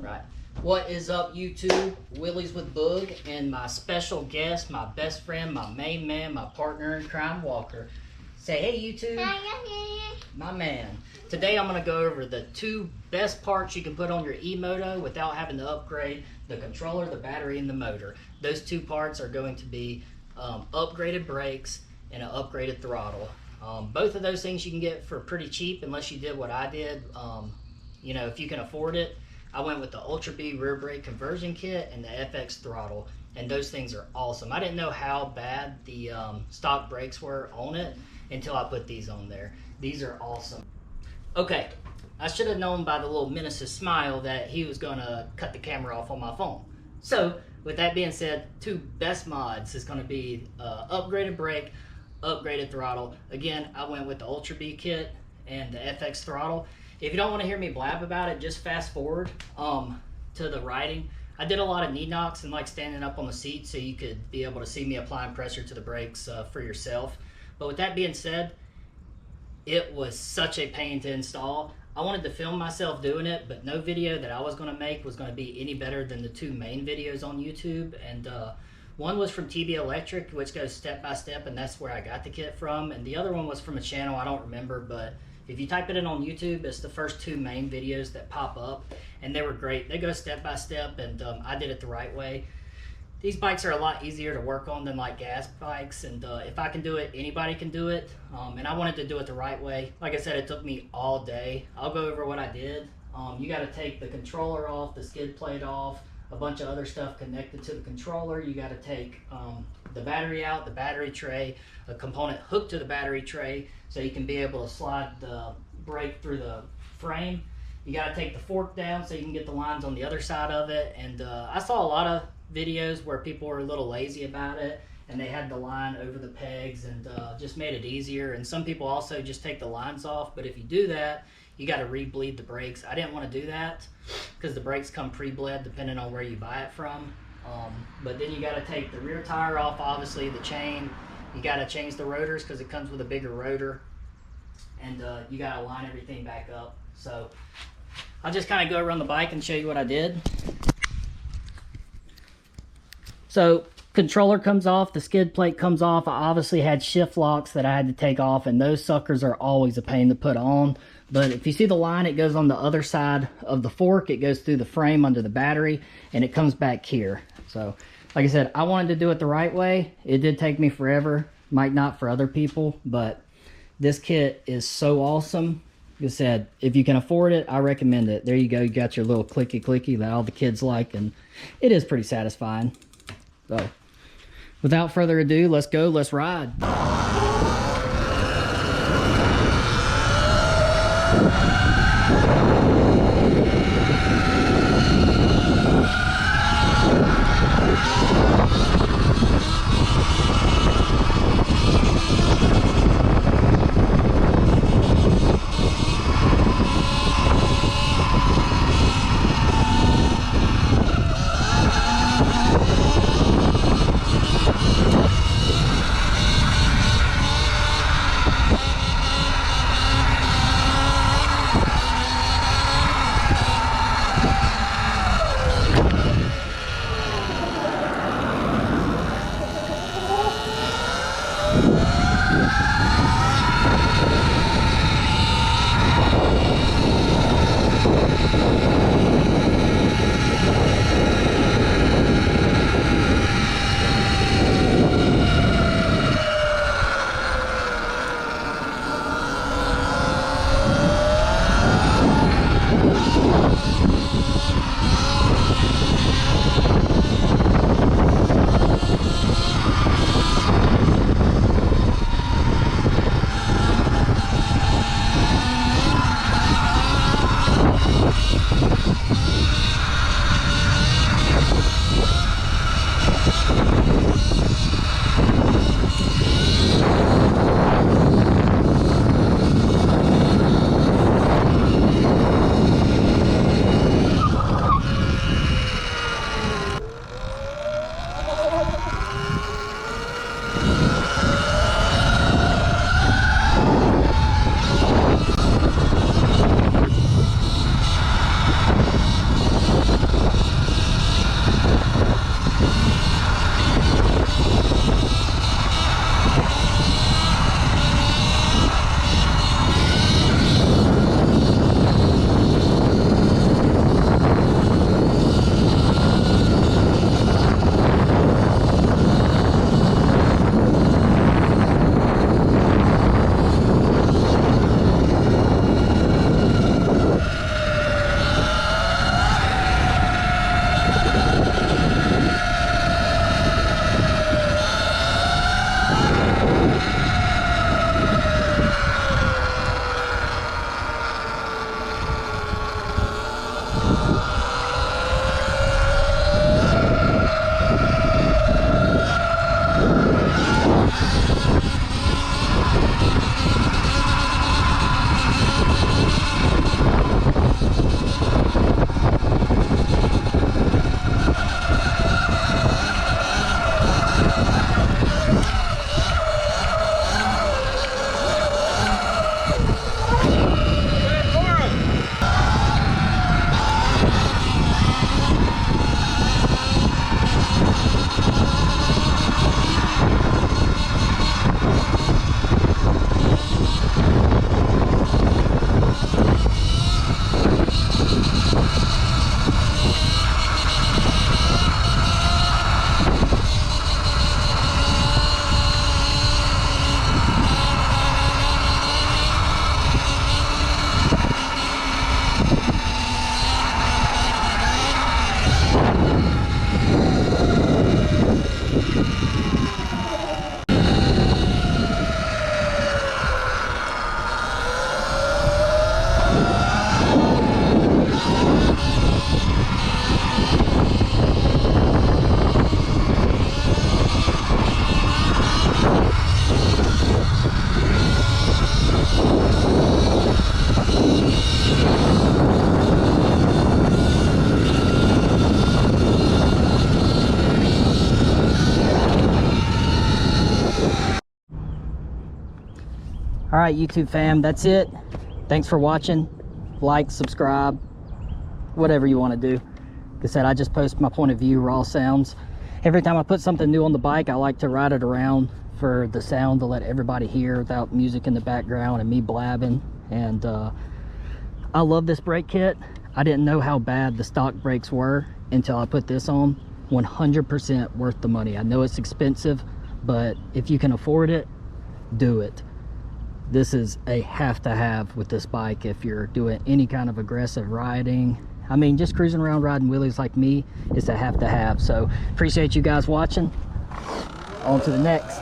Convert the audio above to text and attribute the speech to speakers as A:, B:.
A: Right. What is up, YouTube? Wheelies with Boog and my special guest, my best friend, my main man, my partner in crime, Walker. Say hey, YouTube. My man. Today I'm going to go over the two best parts you can put on your E Moto without having to upgrade the controller, the battery, and the motor. Those two parts are going to be upgraded brakes and an upgraded throttle. Both of those things you can get for pretty cheap unless you did what I did. You know, if you can afford it. I went with the Ultra B rear brake conversion kit and the FX throttle, and those things are awesome. I didn't know how bad the stock brakes were on it until I put these on there. These are awesome. Okay, I should have known by the little menace's smile that he was gonna cut the camera off on my phone. So, with that being said, two best mods is gonna be upgraded brake, upgraded throttle. Again, I went with the Ultra B kit and the FX throttle. If you don't want to hear me blab about it, just fast forward to the riding. I did a lot of knee knocks and like standing up on the seat so you could be able to see me applying pressure to the brakes for yourself. But with that being said, it was such a pain to install. I wanted to film myself doing it, but no video that I was going to make was going to be any better than the two main videos on YouTube. And one was from TB Electric, which goes step by step, and that's where I got the kit from. And the other one was from a channel I don't remember, but if you type it in on YouTube, it's the first two main videos that pop up, and they were great. They go step by step, and I did it the right way. These bikes are a lot easier to work on than like gas bikes, and if I can do it, anybody can do it. And I wanted to do it the right way. Like I said, it took me all day. I'll go over what I did. You got to take the controller off, the skid plate off, a bunch of other stuff connected to the controller. You got to take the battery out, the battery tray, a component hooked to the battery tray so you can be able to slide the brake through the frame. You got to take the fork down so you can get the lines on the other side of it. And I saw a lot of videos where people were a little lazy about it and they had the line over the pegs and just made it easier. And some people also just take the lines off, but if you do that, you got to re-bleed the brakes. I didn't want to do that because the brakes come pre-bled depending on where you buy it from. But then you got to take the rear tire off, obviously the chain. You got to change the rotors because it comes with a bigger rotor, and you got to line everything back up. So I'll just kind of go around the bike and show you what I did. So controller comes off, the skid plate comes off. I obviously had shift locks that I had to take off, and those suckers are always a pain to put on. But if you see the line, it goes on the other side of the fork. It goes through the frame under the battery, and it comes back here. So like I said, I wanted to do it the right way. It did take me forever. Might not for other people, but this kit is so awesome. Like I said, if you can afford it, I recommend it. There you go. You got your little clicky that all the kids like, and it is pretty satisfying. So without further ado, let's go, let's ride. right, YouTube fam, that's it. Thanks for watching. Like, subscribe, whatever you want to do. Like I said, I just post my point of view, raw sounds. Every time I put something new on the bike, I like to ride it around for the sound to let everybody hear without music in the background and me blabbing. And I love this brake kit. I didn't know how bad the stock brakes were until I put this on. 100% worth the money. I know it's expensive, but if you can afford it, do it. This is a have to have with this bike if you're doing any kind of aggressive riding. I mean, just cruising around riding wheelies like me, it's a have to have. So appreciate you guys watching. On to the next.